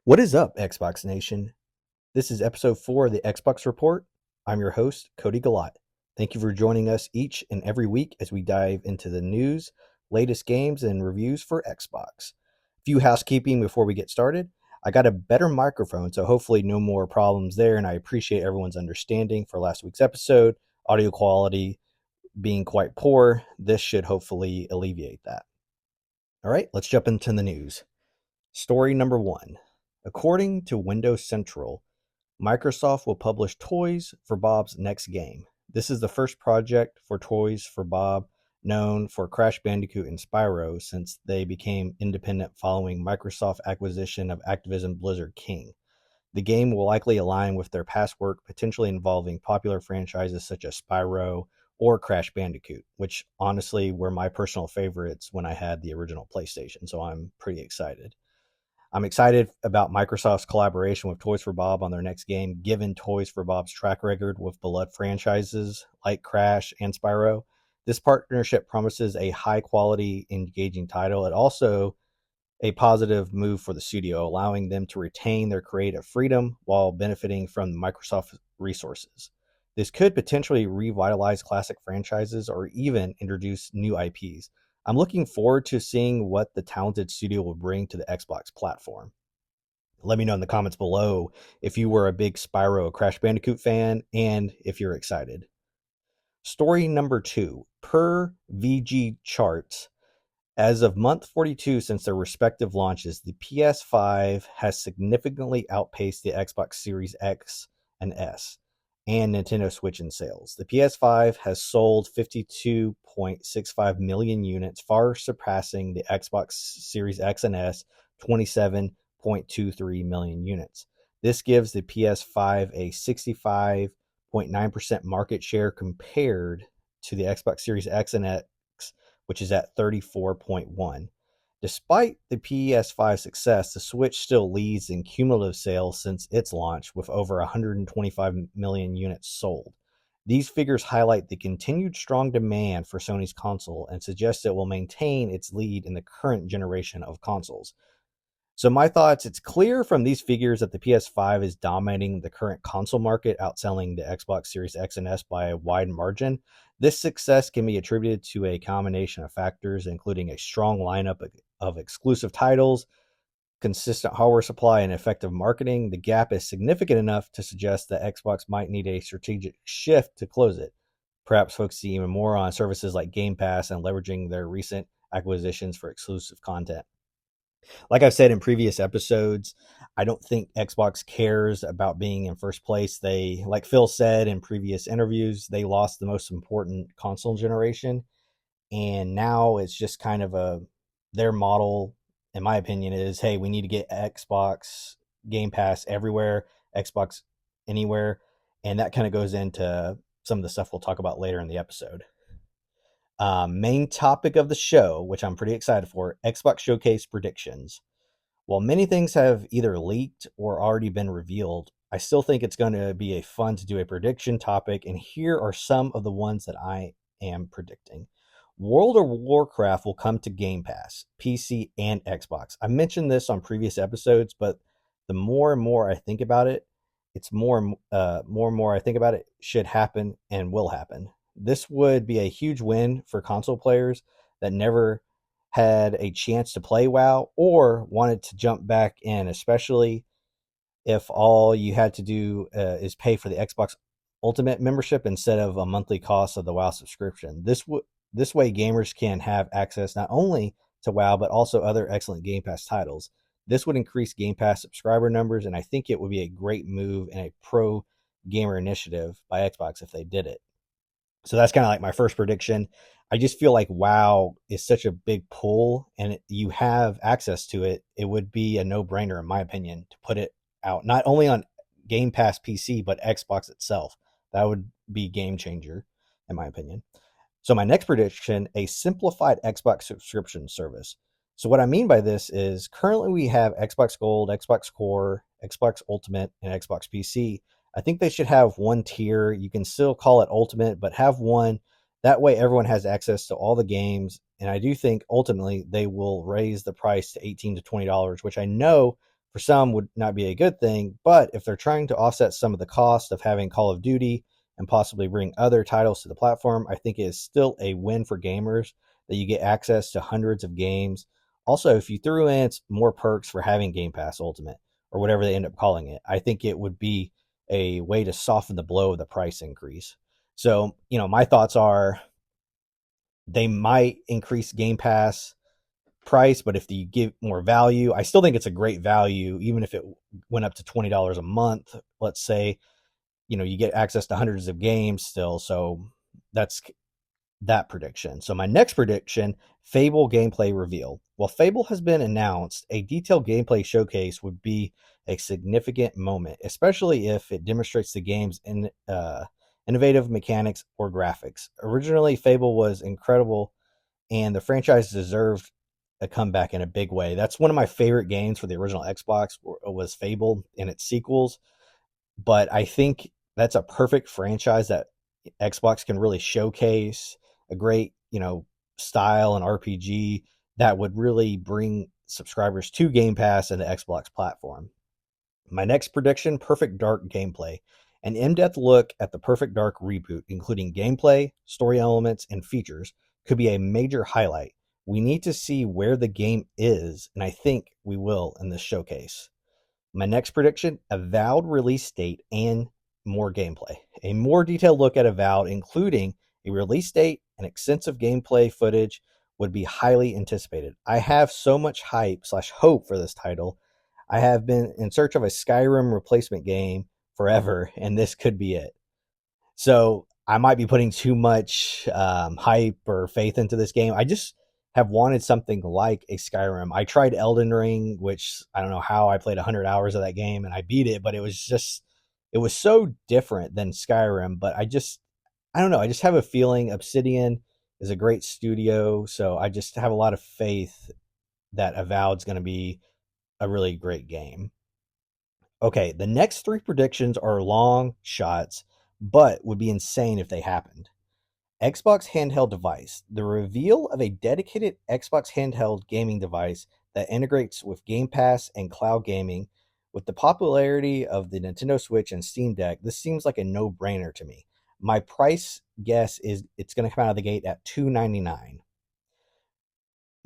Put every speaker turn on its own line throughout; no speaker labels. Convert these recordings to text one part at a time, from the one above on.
What is up, Xbox Nation? This is episode 4 of the Xbox Report. I'm your host, Cody Gollott. Thank you for joining us each and every week as we dive into the news, latest games, and reviews for Xbox. A few housekeeping before we get started. I got a better microphone, so hopefully no more problems there, and I appreciate everyone's understanding for last week's episode. Audio quality being quite poor, this should hopefully alleviate that. All right, let's jump into the news. Story number 1. According to Windows Central, Microsoft will publish Toys for Bob's next game. This is the first project for Toys for Bob known for Crash Bandicoot and Spyro since they became independent following Microsoft acquisition of Activision Blizzard King. The game will likely align with their past work, potentially involving popular franchises such as Spyro or Crash Bandicoot, which honestly were my personal favorites when I had the original PlayStation, so I'm pretty excited. I'm excited about Microsoft's collaboration with Toys for Bob on their next game, given Toys for Bob's track record with beloved franchises like Crash and Spyro. This partnership promises a high-quality, engaging title. It also a positive move for the studio, allowing them to retain their creative freedom while benefiting from Microsoft resources. This could potentially revitalize classic franchises or even introduce new IPs. I'm looking forward to seeing what the talented studio will bring to the Xbox platform. Let me know in the comments below if you were a big Spyro or Crash Bandicoot fan and if you're excited. Story number 2. Per VG charts, as of month 42 since their respective launches, the PS5 has significantly outpaced the Xbox Series X and S and Nintendo Switch in sales. The PS5 has sold 52.65 million units, far surpassing the Xbox Series X and S 27.23 million units. This gives the PS5 a 65.9% market share compared to the Xbox Series X and X, which is at 34.1. Despite the PS5 success, the Switch still leads in cumulative sales since its launch with over 125 million units sold. These figures highlight the continued strong demand for Sony's console and suggest it will maintain its lead in the current generation of consoles. So my thoughts, it's clear from these figures that the PS5 is dominating the current console market, outselling the Xbox Series X and S by a wide margin. This success can be attributed to a combination of factors, including a strong lineup of exclusive titles, consistent hardware supply, and effective marketing. The gap is significant enough to suggest that Xbox might need a strategic shift to close it, perhaps focusing even more on services like Game Pass and leveraging their recent acquisitions for exclusive content. Like I've said in previous episodes, I don't think Xbox cares about being in first place. They, like Phil said in previous interviews, they lost the most important console generation. And now it's just kind of their model, in my opinion, is, hey, we need to get Xbox Game Pass everywhere, Xbox anywhere. And that kind of goes into some of the stuff we'll talk about later in the episode. Main topic of the show, which I'm pretty excited for, Xbox Showcase predictions. While many things have either leaked or already been revealed, I still think it's going to be fun to do a prediction topic, and here are some of the ones that I am predicting. World of Warcraft will come to Game Pass, PC, and Xbox. I mentioned this on previous episodes, but the more and more I think about it, it's more and more I think about it should happen and will happen. This would be a huge win for console players that never had a chance to play WoW or wanted to jump back in, especially if all you had to do is pay for the Xbox Ultimate membership instead of a monthly cost of the WoW subscription. This way, gamers can have access not only to WoW, but also other excellent Game Pass titles. This would increase Game Pass subscriber numbers, and I think it would be a great move and a pro gamer initiative by Xbox if they did it. So that's kind of like my first prediction. I just feel like WoW is such a big pull, and you have access to it. It would be a no-brainer, in my opinion, to put it out, not only on Game Pass PC, but Xbox itself. That would be game changer, in my opinion. So my next prediction, a simplified Xbox subscription service. So what I mean by this is currently we have Xbox Gold, Xbox Core, Xbox Ultimate, and Xbox PC. I think they should have one tier. You can still call it Ultimate, but have one. That way everyone has access to all the games. And I do think ultimately they will raise the price to $18 to $20, which I know for some would not be a good thing, but if they're trying to offset some of the cost of having Call of Duty and possibly bring other titles to the platform, I think it is still a win for gamers that you get access to hundreds of games. Also, if you threw in more perks for having Game Pass Ultimate or whatever they end up calling it, I think it would be a way to soften the blow of the price increase. So, my thoughts are they might increase Game Pass price, but if you give more value, I still think it's a great value, even if it went up to $20 a month, let's say, you get access to hundreds of games still. So that's that prediction. So my next prediction, Fable gameplay reveal. While Fable has been announced, a detailed gameplay showcase would be a significant moment, especially if it demonstrates the game's innovative mechanics or graphics. Originally, Fable was incredible, and the franchise deserved a comeback in a big way. That's one of my favorite games for the original Xbox was Fable and its sequels, but I think that's a perfect franchise that Xbox can really showcase a great, style and RPG that would really bring subscribers to Game Pass and the Xbox platform. My next prediction, Perfect Dark gameplay. An in-depth look at the Perfect Dark reboot, including gameplay, story elements, and features, could be a major highlight. We need to see where the game is, and I think we will in this showcase. My next prediction, Avowed release date and more gameplay. A more detailed look at Avowed, including a release date and extensive gameplay footage, would be highly anticipated. I have so much hype/hope for this title. I have been in search of a Skyrim replacement game forever, and this could be it. So I might be putting too much hype or faith into this game. I just have wanted something like a Skyrim. I tried Elden Ring, which I don't know how I played 100 hours of that game and I beat it, but it was so different than Skyrim. But I don't know. I just have a feeling Obsidian is a great studio. So I just have a lot of faith that Avowed's going to be a really great game. Okay, the next three predictions are long shots, but would be insane if they happened. Xbox handheld device. The reveal of a dedicated Xbox handheld gaming device that integrates with Game Pass and cloud gaming. With the popularity of the Nintendo Switch and Steam Deck, this seems like a no-brainer to me. My price guess is it's going to come out of the gate at $299.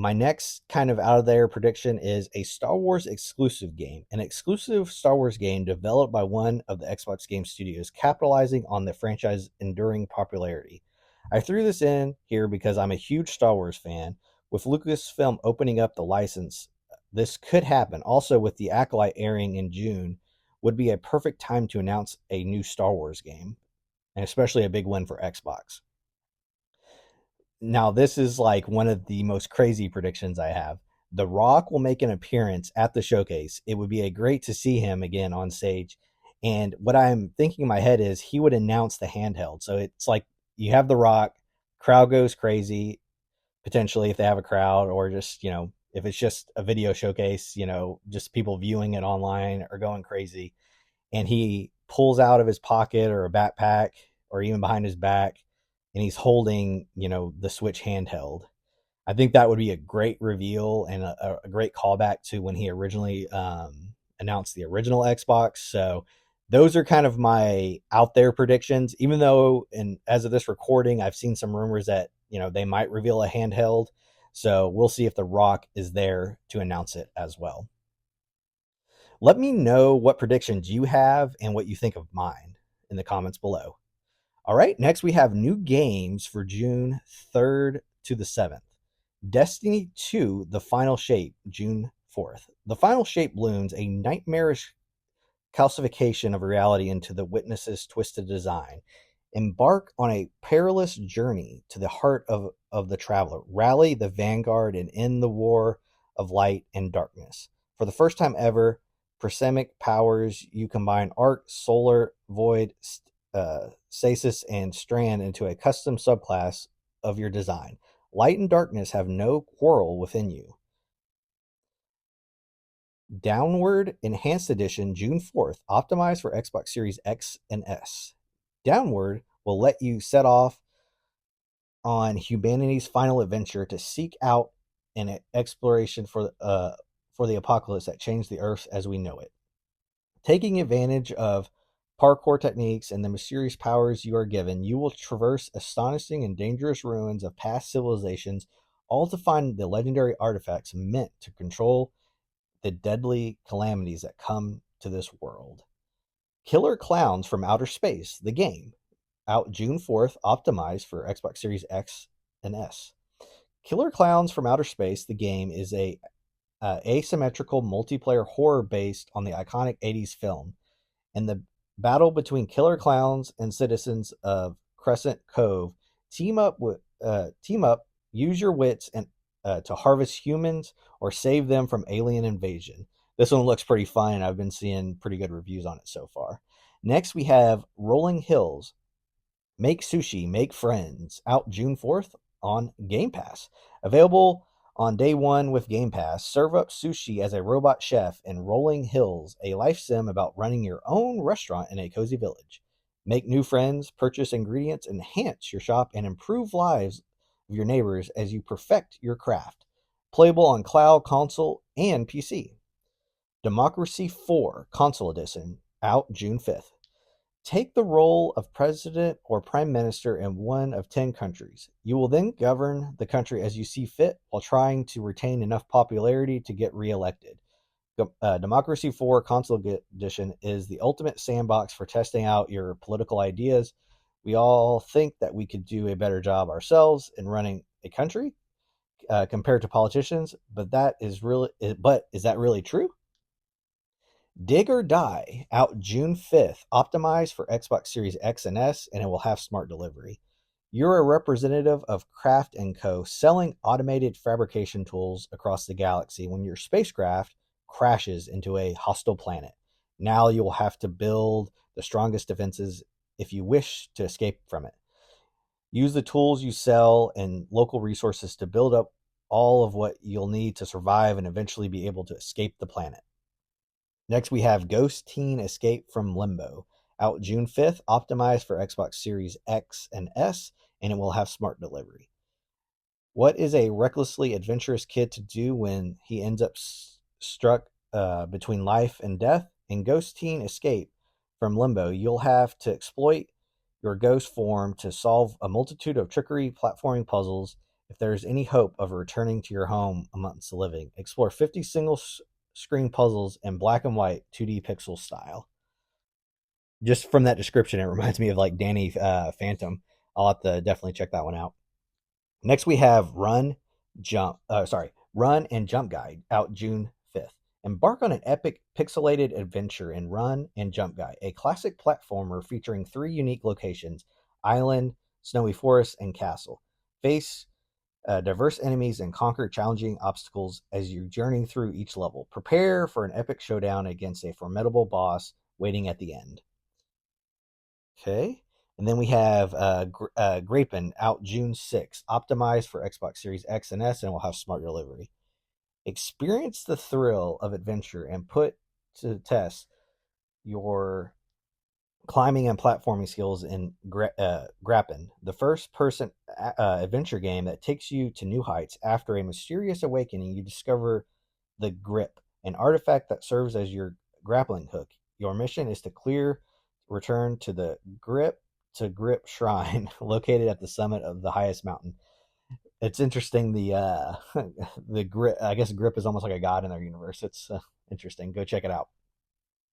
My next kind of out of there prediction is a Star Wars exclusive game, an exclusive Star Wars game developed by one of the Xbox game studios, capitalizing on the franchise's enduring popularity. I threw this in here because I'm a huge Star Wars fan. With Lucasfilm opening up the license, this could happen. Also, with the Acolyte airing in June, would be a perfect time to announce a new Star Wars game, and especially a big win for Xbox. Now, this is like one of the most crazy predictions I have. The Rock will make an appearance at the showcase. It would be a great to see him again on stage. And what I'm thinking in my head is he would announce the handheld. So it's like you have The Rock, crowd goes crazy, potentially if they have a crowd, or just, if it's just a video showcase, just people viewing it online are going crazy. And he pulls out of his pocket or a backpack or even behind his back and he's holding, the Switch handheld. I think that would be a great reveal and a great callback to when he originally announced the original Xbox. So those are kind of my out there predictions, even though, and as of this recording, I've seen some rumors that, they might reveal a handheld. So we'll see if The Rock is there to announce it as well. Let me know what predictions you have and what you think of mine in the comments below. All right, next we have new games for June 3rd to the 7th. Destiny 2, The Final Shape, June 4th. The Final Shape looms a nightmarish calcification of reality into the witness's twisted design. Embark on a perilous journey to the heart of the traveler. Rally the vanguard and end the war of light and darkness. For the first time ever, Prismatic powers you combine arc, solar, void, stasis, and strand into a custom subclass of your design. Light and darkness have no quarrel within you. Downward Enhanced Edition, June 4th, optimized for Xbox Series X and S. Downward will let you set off on humanity's final adventure to seek out an exploration for for the apocalypse that changed the Earth as we know it. Taking advantage of parkour techniques and the mysterious powers you are given, you will traverse astonishing and dangerous ruins of past civilizations, all to find the legendary artifacts meant to control the deadly calamities that come to this world. Killer Clowns from Outer Space, the game, out June 4th, optimized for Xbox Series X and S. Killer Clowns from Outer Space, the game, is a asymmetrical multiplayer horror based on the iconic 80s film, and the battle between killer clowns and citizens of Crescent Cove. Team up, use your wits and to harvest humans or save them from alien invasion. This one looks pretty fun, and I've been seeing pretty good reviews on it so far. Next, we have Rolling Hills. Make Sushi, Make Friends, out June 4th on Game Pass. Available on day one with Game Pass, serve up sushi as a robot chef in Rolling Hills, a life sim about running your own restaurant in a cozy village. Make new friends, purchase ingredients, enhance your shop, and improve lives of your neighbors as you perfect your craft. Playable on cloud, console, and PC. Democracy 4 Console Edition, out June 5th. Take the role of president or prime minister in one of 10 countries. You will then govern the country as you see fit while trying to retain enough popularity to get reelected. Democracy 4 Console Edition is the ultimate sandbox for testing out your political ideas. We all think that we could do a better job ourselves in running a country compared to politicians, but is that really true? Dig or Die, out June 5th, optimized for Xbox Series X and S, and it will have smart delivery. You're a representative of Craft & Co., selling automated fabrication tools across the galaxy when your spacecraft crashes into a hostile planet. Now you'll have to build the strongest defenses if you wish to escape from it. Use the tools you sell and local resources to build up all of what you'll need to survive and eventually be able to escape the planet. Next, we have Ghost Teen Escape from Limbo, out June 5th, optimized for Xbox Series X and S, and it will have smart delivery. What is a recklessly adventurous kid to do when he ends up struck between life and death? In Ghost Teen Escape from Limbo, you'll have to exploit your ghost form to solve a multitude of trickery platforming puzzles. If there is any hope of returning to your home amongst the living, explore 50 single screen puzzles in black and white 2D pixel style. Just from that description, it reminds me of like Danny Phantom. I'll have to definitely check that one out. Next, we have Run and Jump Guide, out June 5th. Embark on an epic pixelated adventure in Run and Jump Guide, a classic platformer featuring 3 unique locations: island, snowy forest, and castle. Face diverse enemies and conquer challenging obstacles as you journey through each level. Prepare for an epic showdown against a formidable boss waiting at the end. Okay. And then we have Grapin, out June 6th, optimized for Xbox Series X and S, and will have smart delivery. Experience the thrill of adventure and put to the test your climbing and platforming skills in Grappin, the first-person adventure game that takes you to new heights. After a mysterious awakening, you discover the Grip, an artifact that serves as your grappling hook. Your mission is to return to the Grip Shrine, located at the summit of the highest mountain. It's interesting. The Grip, I guess Grip is almost like a god in their universe. It's interesting. Go check it out.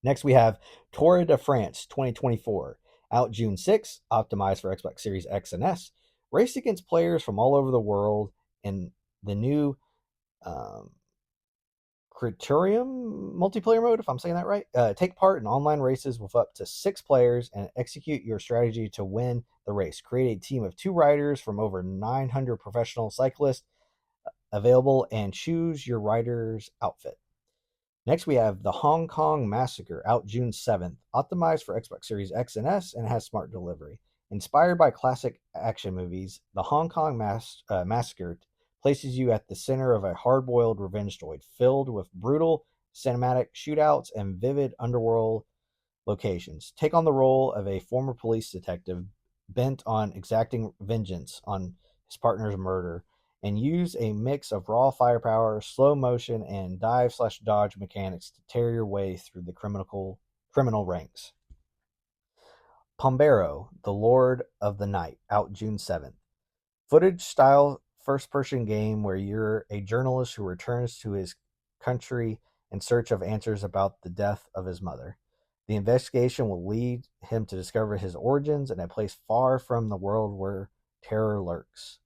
Next, we have Tour de France 2024, out June 6th, optimized for Xbox Series X and S. Race against players from all over the world in the new Criterium multiplayer mode, if I'm saying that right. Take part in online races with up to 6 players and execute your strategy to win the race. Create a team of 2 riders from over 900 professional cyclists available and choose your rider's outfit. Next, we have the Hong Kong Massacre, out June 7th, optimized for Xbox Series X and S, and has smart delivery. Inspired by classic action movies, the Hong Kong Massacre places you at the center of a hard-boiled revenge story filled with brutal cinematic shootouts and vivid underworld locations. Take on the role of a former police detective bent on exacting vengeance on his partner's murder and use a mix of raw firepower, slow motion, and dive/dodge mechanics to tear your way through the criminal ranks. Pombero, The Lord of the Night, out June 7th. Footage-style first-person game where you're a journalist who returns to his country in search of answers about the death of his mother. The investigation will lead him to discover his origins in a place far from the world where terror lurks.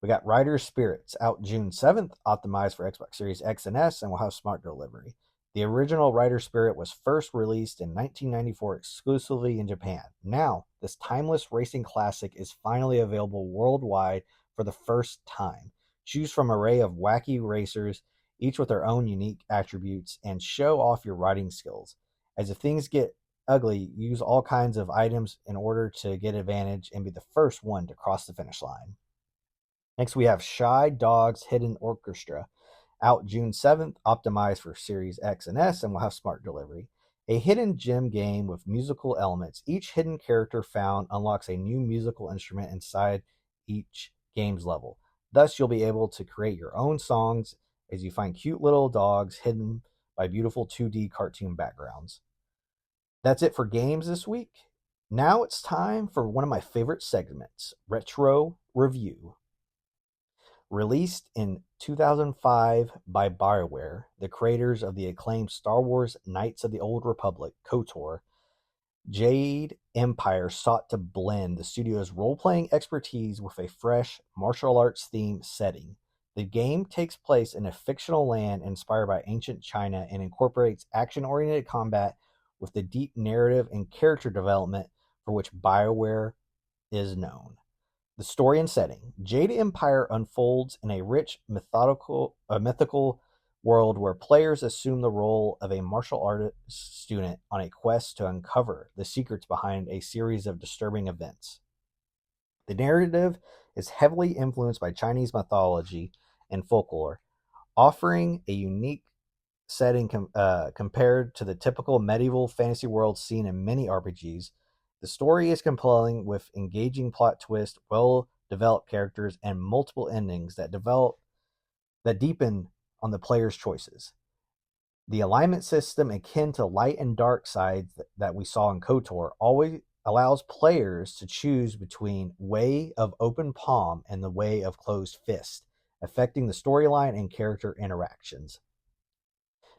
We got Rider Spirits, out June 7th, optimized for Xbox Series X and S, and will have smart delivery. The original Rider Spirit was first released in 1994 exclusively in Japan. Now, this timeless racing classic is finally available worldwide for the first time. Choose from an array of wacky racers, each with their own unique attributes, and show off your riding skills. As if things get ugly, use all kinds of items in order to get advantage and be the first one to cross the finish line. Next, we have Shy Dog's Hidden Orchestra, out June 7th, optimized for Series X and S, and will have smart delivery. A hidden gem game with musical elements. Each hidden character found unlocks a new musical instrument inside each game's level. Thus, you'll be able to create your own songs as you find cute little dogs hidden by beautiful 2D cartoon backgrounds. That's it for games this week. Now it's time for one of my favorite segments, Retro Review. Released in 2005 by BioWare, the creators of the acclaimed Star Wars Knights of the Old Republic, KOTOR, Jade Empire sought to blend the studio's role-playing expertise with a fresh martial arts-themed setting. The game takes place in a fictional land inspired by ancient China and incorporates action-oriented combat with the deep narrative and character development for which BioWare is known. The story and setting. Jade Empire unfolds in a rich mythical world where players assume the role of a martial arts student on a quest to uncover the secrets behind a series of disturbing events. The narrative is heavily influenced by Chinese mythology and folklore, offering a unique setting compared to the typical medieval fantasy world seen in many RPGs. The story is compelling with engaging plot twists, well-developed characters, and multiple endings that deepen on the player's choices. The alignment system, akin to light and dark sides that we saw in KOTOR, always allows players to choose between way of open palm and the way of closed fist, affecting the storyline and character interactions.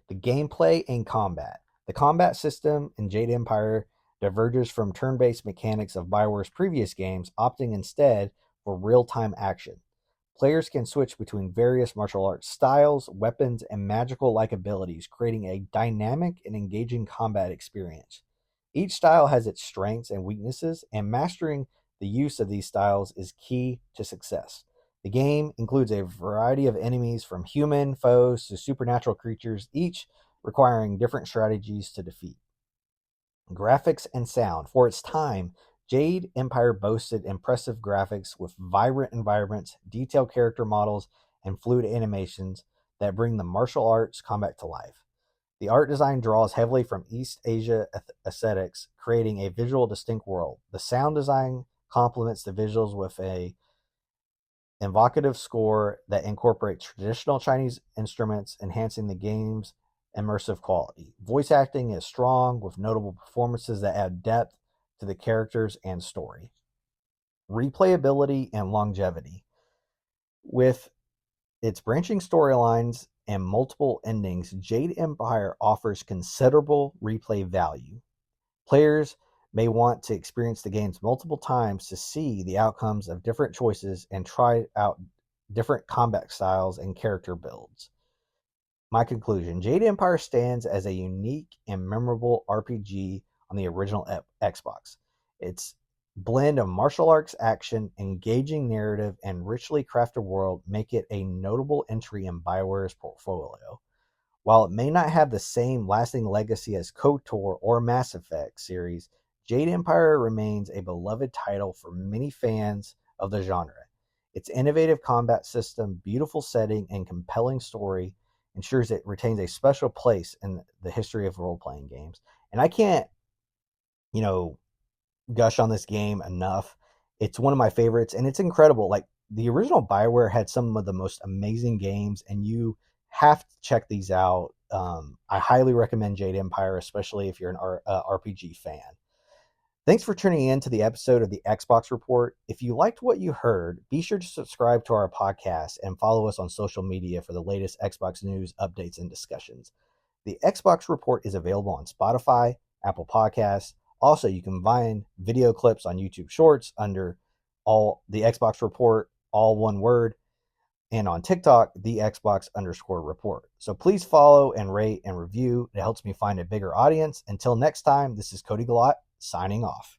The gameplay and combat. The combat system in Jade Empire diverges from turn-based mechanics of BioWare's previous games, opting instead for real-time action. Players can switch between various martial arts styles, weapons, and magical-like abilities, creating a dynamic and engaging combat experience. Each style has its strengths and weaknesses, and mastering the use of these styles is key to success. The game includes a variety of enemies from human foes to supernatural creatures, each requiring different strategies to defeat. Graphics and sound. For its time, Jade Empire boasted impressive graphics with vibrant environments, detailed character models, and fluid animations that bring the martial arts combat to life. The art design draws heavily from East Asia aesthetics, creating a visual distinct world. The sound design complements the visuals with a evocative score that incorporates traditional Chinese instruments, enhancing the game's immersive quality. Voice acting is strong, with notable performances that add depth to the characters and story. Replayability and longevity. With its branching storylines and multiple endings, Jade Empire offers considerable replay value. Players may want to experience the games multiple times to see the outcomes of different choices and try out different combat styles and character builds. My conclusion, Jade Empire stands as a unique and memorable RPG on the original Xbox. Its blend of martial arts action, engaging narrative, and richly crafted world make it a notable entry in BioWare's portfolio. While it may not have the same lasting legacy as KOTOR or Mass Effect series, Jade Empire remains a beloved title for many fans of the genre. Its innovative combat system, beautiful setting, and compelling story ensures it retains a special place in the history of role-playing games. And I can't, gush on this game enough. It's one of my favorites, and it's incredible. Like, the original BioWare had some of the most amazing games, and you have to check these out. I highly recommend Jade Empire, especially if you're an RPG fan. Thanks for tuning in to the episode of the Xbox Report. If you liked what you heard, be sure to subscribe to our podcast and follow us on social media for the latest Xbox news, updates, and discussions. The Xbox Report is available on Spotify, Apple Podcasts. Also, you can find video clips on YouTube Shorts under all the Xbox Report, all one word, and on TikTok, the Xbox_report. So please follow and rate and review. It helps me find a bigger audience. Until next time, this is Cody Gollott signing off.